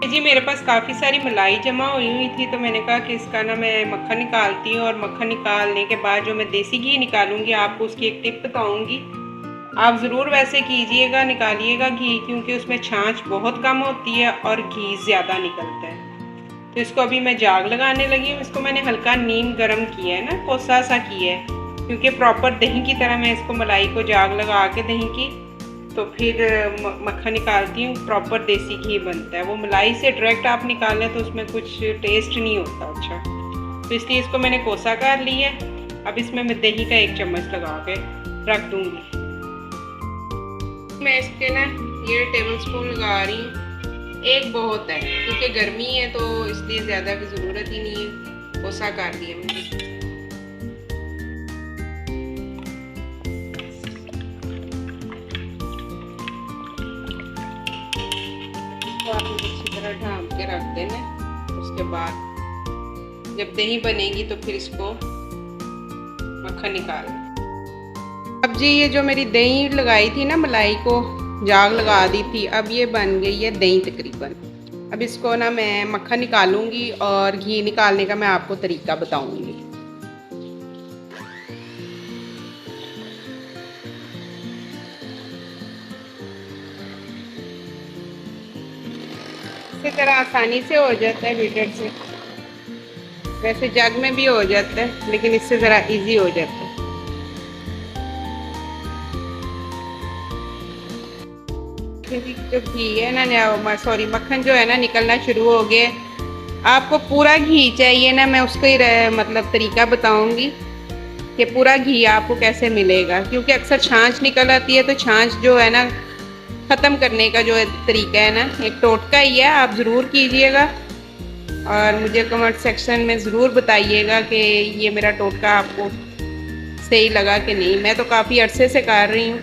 जी मेरे पास काफ़ी सारी मलाई जमा हुई थी, तो मैंने कहा कि इसका ना मैं मक्खन निकालती हूँ। और मक्खन निकालने के बाद जो मैं देसी घी निकालूंगी, आपको उसकी एक टिप बताऊंगी। आप ज़रूर वैसे कीजिएगा, निकालिएगा घी, क्योंकि उसमें छाछ बहुत कम होती है और घी ज़्यादा निकलता है। तो इसको अभी मैं जाग लगाने लगी हूँ। इसको मैंने हल्का नीम गर्म किया है ना, कोसा सा किया है, क्योंकि प्रॉपर दही की तरह मैं इसको मलाई को जाग लगा के दही की तो फिर मक्खन निकालती हूँ। प्रॉपर देसी घी बनता है। वो मलाई से डायरेक्ट आप निकालें तो उसमें कुछ टेस्ट नहीं होता अच्छा। तो इसलिए इसको मैंने कोसा कर लिया है। अब इसमें मैं दही का 1 चम्मच लगा के रख दूँगी। मैं इसके ना 1 टेबल स्पून लगा रही हूँ। एक बहुत है, क्योंकि गर्मी है तो इसलिए ज़्यादा की ज़रूरत ही नहीं है। कोसा कर लिया मैंने। तो आप अच्छी तरह ढाँप के रख देना। उसके बाद जब दही बनेगी तो फिर इसको मक्खन निकाल। अब जी ये जो मेरी दही लगाई थी ना, मलाई को जाग लगा दी थी, अब ये बन गई है दही तकरीबन। अब इसको ना मैं मक्खन निकालूंगी और घी निकालने का मैं आपको तरीका बताऊंगी। इसी तरह आसानी से हो जाता है बीटर से। वैसे जग में भी हो जाता है, लेकिन इससे ज़रा इजी हो जाता है। जो घी है ना, सॉरी मक्खन जो है ना निकलना शुरू हो गया। आपको पूरा घी चाहिए ना, मैं उसका ही मतलब तरीका बताऊंगी कि पूरा घी आपको कैसे मिलेगा। क्योंकि अक्सर छाछ निकल आती है, तो छाछ जो है ना ख़त्म करने का जो तरीका है ना, एक टोटका ही है। आप ज़रूर कीजिएगा और मुझे कमेंट सेक्शन में ज़रूर बताइएगा कि ये मेरा टोटका आपको सही लगा कि नहीं। मैं तो काफ़ी अरसे से कर रही हूँ।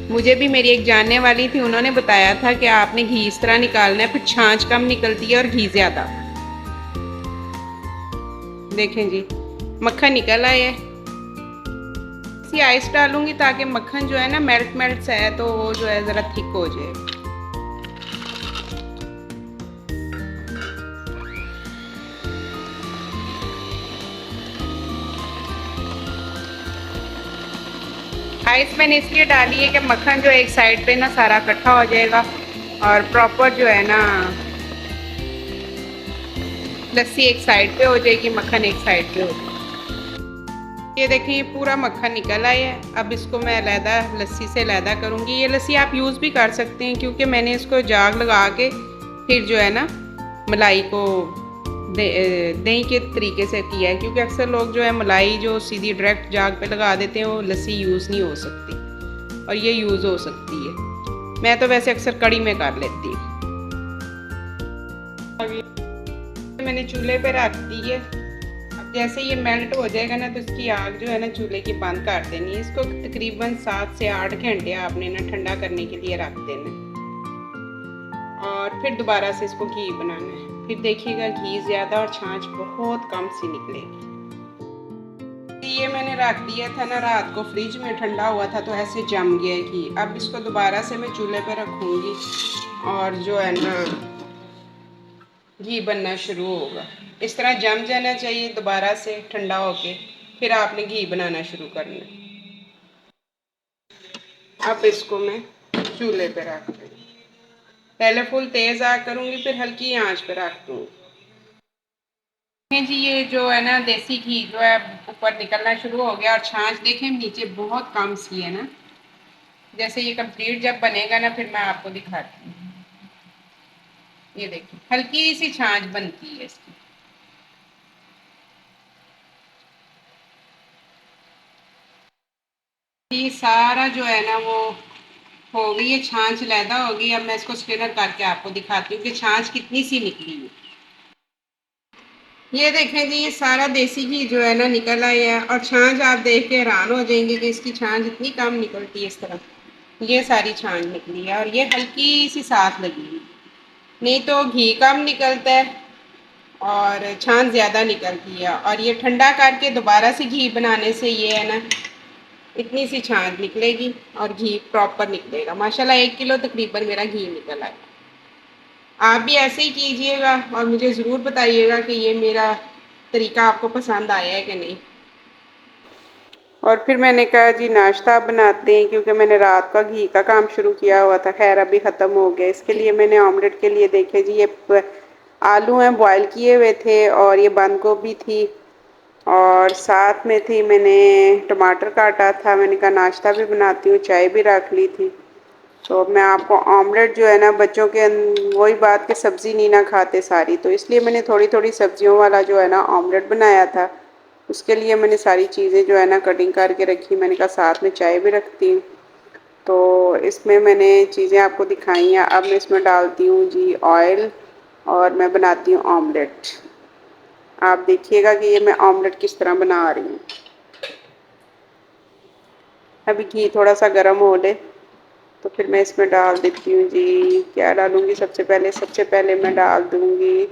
मुझे भी मेरी एक जानने वाली थी, उन्होंने बताया था कि आपने घी इस तरह निकालना है, फिर छाछ कम निकलती है और घी ज़्यादा। देखें जी मक्खन निकल आया है। इसी आइस डालूंगी ताकि मक्खन जो है ना मेल्ट मेल्ट सा है, तो वो जो है ज़रा थिक हो जाए। आइस मैंने इसलिए डाली है कि मक्खन जो एक साइड पे ना सारा इकट्ठा हो जाएगा और प्रॉपर जो है ना लस्सी एक साइड पे हो जाएगी, मक्खन एक साइड पे हो जाएगा। ये देखें ये पूरा मक्खन निकल आया है। अब इसको मैं अलहदा लस्सी से अलहदा करूँगी। ये लस्सी आप यूज़ भी कर सकते हैं, क्योंकि मैंने इसको जाग लगा के फिर जो है ना मलाई को दही के तरीके से किया है। क्योंकि अक्सर लोग जो है मलाई जो सीधी डायरेक्ट जाग पे लगा देते हैं, वो लस्सी यूज़ नहीं हो सकती और ये यूज़ हो सकती है। मैं तो वैसे अक्सर कड़ी में कर लेती हूँ। मैंने चूल्हे पे रख दी है। अब जैसे ये मेल्ट हो जाएगा ना, तो इसकी आग जो है ना चूल्हे की बंद कर देनी है। इसको तकरीबन 7 से 8 घंटे आपने ना ठंडा करने के लिए रख देना है और फिर दोबारा से इसको घी बनाना है। फिर देखिएगा घी ज़्यादा और छाछ बहुत कम सी निकलेगी। ये मैंने रख दिया था ना रात को, फ्रिज में ठंडा हुआ था, तो ऐसे जम गया घी। अब इसको दोबारा से मैं चूल्हे पे रखूँगी और जो है ना घी बनना शुरू होगा। इस तरह जम जाना चाहिए दोबारा से ठंडा होके, फिर आपने घी बनाना शुरू करना। अब इसको मैं चूल्हे पे रख दूँगी। पहले फुल तेज़ आग करूँगी, फिर हल्की आंच पे रख दूँगी। जी ये जो है ना देसी घी जो है ऊपर निकलना शुरू हो गया और छाछ देखें नीचे बहुत कम सी है ना। जैसे ये कंप्लीट जब बनेगा ना, फिर मैं आपको दिखाती हूँ। ये देखिए हल्की सी छाछ बनती है इसकी। ये सारा जो है ना वो हो गई है, छाछ लैदा हो गई। अब मैं इसको स्ट्रेनर करके आपको दिखाती हूँ कि छाछ कितनी सी निकली है। ये देखें जी ये सारा देसी घी जो है ना निकल आया है और छाछ आप देख के हैरान हो जाएंगे कि इसकी छाछ इतनी कम निकलती है। इस तरह ये सारी छाछ निकली है और ये हल्की सी साथ लगी है। नहीं तो घी कम निकलता है और छाछ ज़्यादा निकलती है। और ये ठंडा करके दोबारा से घी बनाने से ये है ना इतनी सी छाछ निकलेगी और घी प्रॉपर निकलेगा। माशाल्लाह 1 किलो तकरीबन मेरा घी निकल आया। आप भी ऐसे ही कीजिएगा और मुझे ज़रूर बताइएगा कि ये मेरा तरीका आपको पसंद आया है कि नहीं। और फिर मैंने कहा जी नाश्ता बनाते हैं, क्योंकि मैंने रात का घी का काम शुरू किया हुआ था, खैर अभी ख़त्म हो गया। इसके लिए मैंने ऑमलेट के लिए देखे जी, ये आलू हैं बॉयल किए हुए थे, और ये बंद गोभी थी, और साथ में थी मैंने टमाटर काटा था। मैंने कहा नाश्ता भी बनाती हूँ, चाय भी रख ली थी। तो मैं आपको ऑमलेट जो है ना, बच्चों के वही बात कि सब्ज़ी नहीं ना खाते सारी, तो इसलिए मैंने थोड़ी थोड़ी सब्जियों वाला जो है ना ऑमलेट बनाया था। उसके लिए मैंने सारी चीज़ें जो है ना कटिंग करके रखी। मैंने कहा साथ में चाय भी रखती हूँ। तो इसमें मैंने चीज़ें आपको दिखाई हैं। अब मैं इसमें डालती हूँ जी ऑयल, और मैं बनाती हूँ ऑमलेट। आप देखिएगा कि ये मैं ऑमलेट किस तरह बना रही हूँ। अभी घी थोड़ा सा गर्म हो ले तो फिर मैं इसमें डाल देती हूँ जी, क्या डालूँगी सबसे पहले मैं डाल दूँगी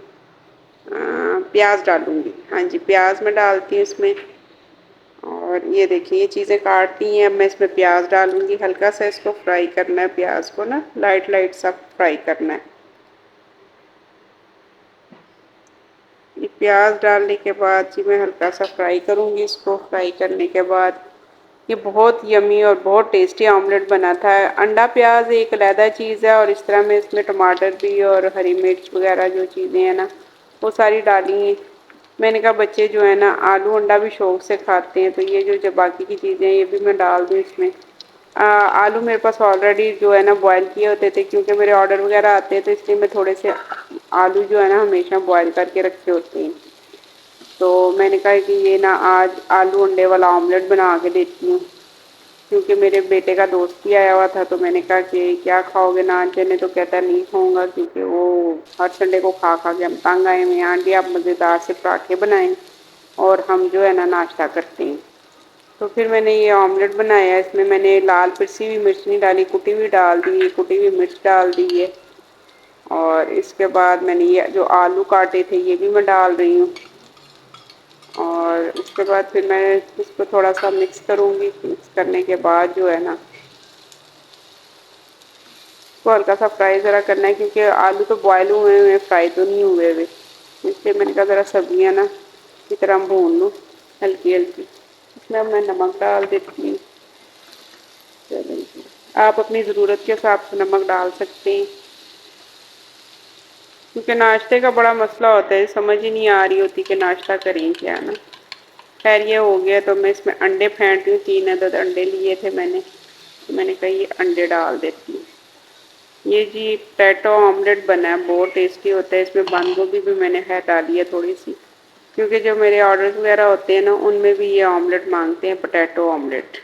प्याज डालूँगी। हाँ जी, प्याज मैं डालती हूँ इसमें। और ये देखिए ये चीज़ें काट ली हैं। अब मैं इसमें प्याज डालूँगी, हल्का सा इसको फ्राई करना है, प्याज को ना लाइट लाइट सा फ्राई करना है। ये प्याज डालने के बाद जी मैं हल्का सा फ्राई करूँगी इसको। फ्राई करने के बाद ये बहुत यमी और बहुत टेस्टी ऑमलेट बना था। अंडा प्याज एक अलहदा चीज़ है, और इस तरह मैं इसमें टमाटर भी और हरी मिर्च वगैरह जो चीज़ें हैं ना वो सारी डाली हैं। मैंने कहा बच्चे जो है ना आलू अंडा भी शौक से खाते हैं, तो ये जो बाकी की चीज़ें हैं ये भी मैं डाल दूँ इसमें। आलू मेरे पास ऑलरेडी जो है ना बॉयल किए होते थे, क्योंकि मेरे ऑर्डर वगैरह आते हैं, तो इसलिए मैं थोड़े से आलू जो है ना हमेशा बॉयल करके रखे होते हैं। तो मैंने कहा कि ये ना आज आलू अंडे वाला ऑमलेट बना के देती हूँ, क्योंकि मेरे बेटे का दोस्त भी आया हुआ था। तो मैंने कहा कि क्या खाओगे नान चने, तो कहता नहीं खाऊंगा, क्योंकि वो हर संडे को खा खा के हम तंग आए हुए हैं। आंटी आप मज़ेदार से पराठे बनाएं और हम जो है ना नाश्ता करते हैं। तो फिर मैंने ये ऑमलेट बनाया। इसमें मैंने लाल पिसी हुई मिर्च नहीं डाली, कुटी हुई डाल दी, कुटी हुई मिर्च डाल दी है। और इसके बाद मैंने ये जो आलू काटे थे ये भी मैं डाल रही हूँ। और उसके बाद फिर मैं इसको थोड़ा सा मिक्स करूँगी। मिक्स करने के बाद जो है ना इसको हल्का सा फ्राई ज़रा करना है, क्योंकि आलू तो बॉयल हुए हुए हैं, फ्राई तो नहीं हुए हुए। इसलिए मैंने कहा ज़रा सब्जियाँ ना की तरह भून लूँ हल्की हल्की। इसमें अब मैं नमक डाल देती हूँ। चलिए आप अपनी ज़रूरत के हिसाब से नमक डाल सकते हैं, क्योंकि नाश्ते का बड़ा मसला होता है, समझ ही नहीं आ रही होती कि नाश्ता करें क्या ना। खैर ये हो गया, तो मैं इसमें अंडे फेंट रही हूँ। 3 अदद अंडे लिए थे मैंने, तो मैंने कहा ये अंडे डाल देती हूँ। ये जी पोटैटो ऑमलेट बना है, बहुत टेस्टी होता है। इसमें बंद गोभी भी मैंने खैर डाली है थोड़ी सी, क्योंकि जो मेरे ऑर्डर्स वगैरह होते हैं ना उनमें भी ये ऑमलेट मांगते हैं, पोटैटो ऑमलेट।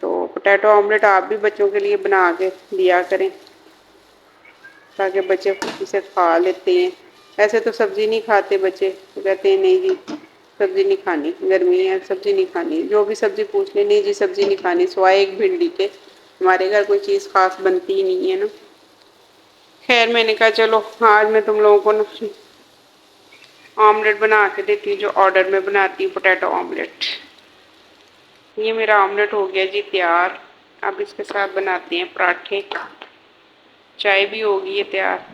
तो पोटैटो ऑमलेट आप भी बच्चों के लिए बना के दिया करें, ताकि बच्चे खुशी से खा लेते हैं। ऐसे तो सब्ज़ी नहीं खाते बच्चे, तो कहते हैं नहीं जी सब्ज़ी नहीं खानी, गर्मी है सब्ज़ी नहीं खानी। जो भी सब्ज़ी पूछ ले, नहीं जी सब्ज़ी नहीं खानी, सिवाय एक भिंडी के। हमारे घर कोई चीज़ खास बनती ही नहीं है ना। खैर मैंने कहा चलो आज मैं तुम लोगों को ना ऑमलेट बना के देती हूँ, जो ऑर्डर में बनाती हूँ, पोटैटो ऑमलेट। ये मेरा ऑमलेट हो गया जी तैयार। अब इसके साथ बनाते हैं पराठे। चाय भी होगी है तैयार।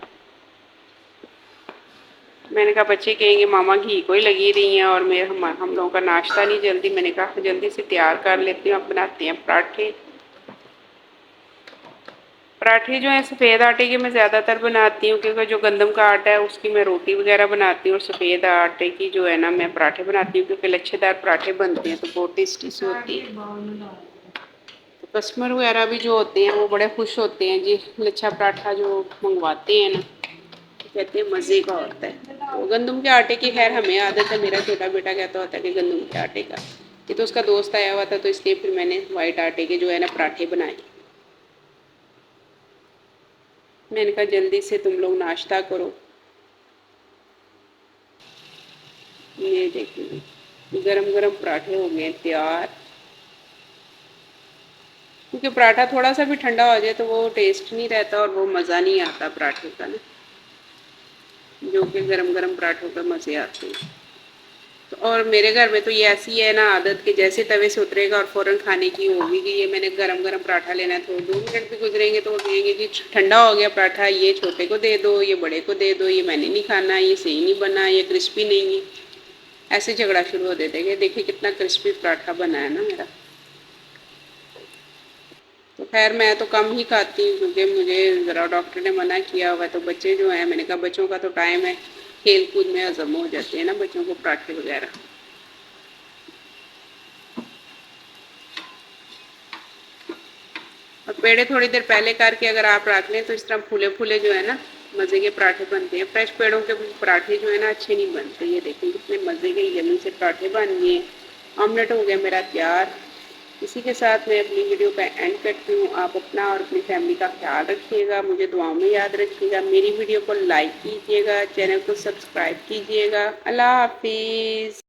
मैंने कहा बच्चे कहेंगे मामा घी को ही लगी रही हैं, और मेरे हम लोगों का नाश्ता नहीं जल्दी। मैंने कहा जल्दी से तैयार कर लेती हूँ। अब बनाते हैं पराठे। पराठे जो है सफ़ेद आटे के मैं ज़्यादातर बनाती हूँ, क्योंकि जो गंदम का आटा है उसकी मैं रोटी वगैरह बनाती हूँ, और सफ़ेद आटे की जो है ना मैं पराठे बनाती हूँ, क्योंकि लच्छेदार पराठे बनते हैं तो बहुत टेस्टी से होती है। तो कस्टमर वगैरह भी जो होते हैं वो बड़े खुश होते हैं जी, लच्छा पराठा जो मंगवाते हैं ना, तो कहते हैं मज़े का होता है। तो गंदम के आटे की खैर हमें आदत है, मेरा छोटा बेटा कहता होता है कि गंदम के आटे का। ये तो उसका दोस्त आया हुआ था, तो इसलिए फिर मैंने वाइट आटे के जो है ना पराठे बनाए। मैंने कहा जल्दी से तुम लोग नाश्ता करो। ये देखिए गरम गरम पराठे हो गए तैयार। क्योंकि पराठा थोड़ा सा भी ठंडा हो जाए तो वो टेस्ट नहीं रहता, और वो मज़ा नहीं आता पराठे का ना, जो कि गरम गरम पराठों का मज़े आते हैं। और मेरे घर में तो ये ऐसी है ना आदत कि जैसे तवे से उतरेगा और फ़ौरन खाने की होगी कि ये मैंने गरम गरम पराठा लेना है, तो 2 मिनट भी गुजरेंगे तो वो कहेंगे जी ठंडा हो गया पराठा, ये छोटे को दे दो, ये बड़े को दे दो, ये मैंने नहीं खाना, ये सही नहीं बना, ये क्रिस्पी नहीं है। ऐसे झगड़ा शुरू हो देते हैं। देखिए कितना क्रिस्पी पराठा बना है ना मेरा। तो खैर मैं तो कम ही खाती हूँ क्योंकि मुझे ज़रा डॉक्टर ने मना किया हुआ है। तो बच्चे जो हैं, मैंने कहा बच्चों का तो टाइम है, खेल कूद में हजम हो जाते हैं ना बच्चों को पराठे वगैरह। और पेड़े थोड़ी देर पहले करके अगर आप रख लें तो इस तरह फूले फूले जो है ना मज़े के पराठे बनते हैं। फ्रेश पेड़ों के पराठे जो है ना अच्छे नहीं बनते। ये देखें कितने मज़े के यमी से पराठे बन गए। ऑमलेट हो गया मेरा तैयार। इसी के साथ मैं अपनी वीडियो का एंड करती हूँ। आप अपना और अपनी फैमिली का ख्याल रखिएगा, मुझे दुआओं में याद रखिएगा। मेरी वीडियो को लाइक कीजिएगा, चैनल को सब्सक्राइब कीजिएगा। अल्लाह हाफिज़।